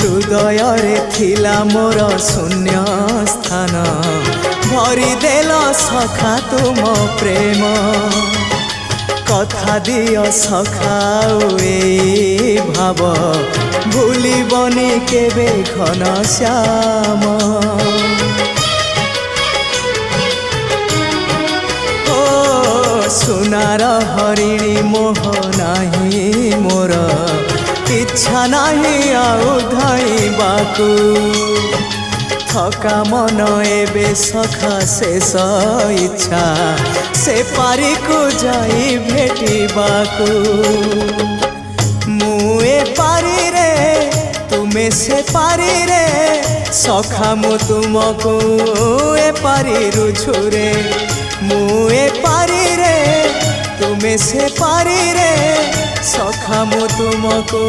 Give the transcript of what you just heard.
हृदय थिला मोर शून्य स्थान भरी देल सखा तुम प्रेम कथा दियो सखाओ ए भाव भूलिबनी केबे घन श्याम ओ सुनार हरिणी मोह नाही मोर इच्छा नाही आउ धाइबाकू थका मन एबे सखा शेष इच्छा से पारी को जाई भेटिबाकू मुए पारी रे तुमे से पारी रे सखा मु तुमको ए पारी रुझुरे मुए पारी रे तुमे से पारी रे सखा मु तुमको।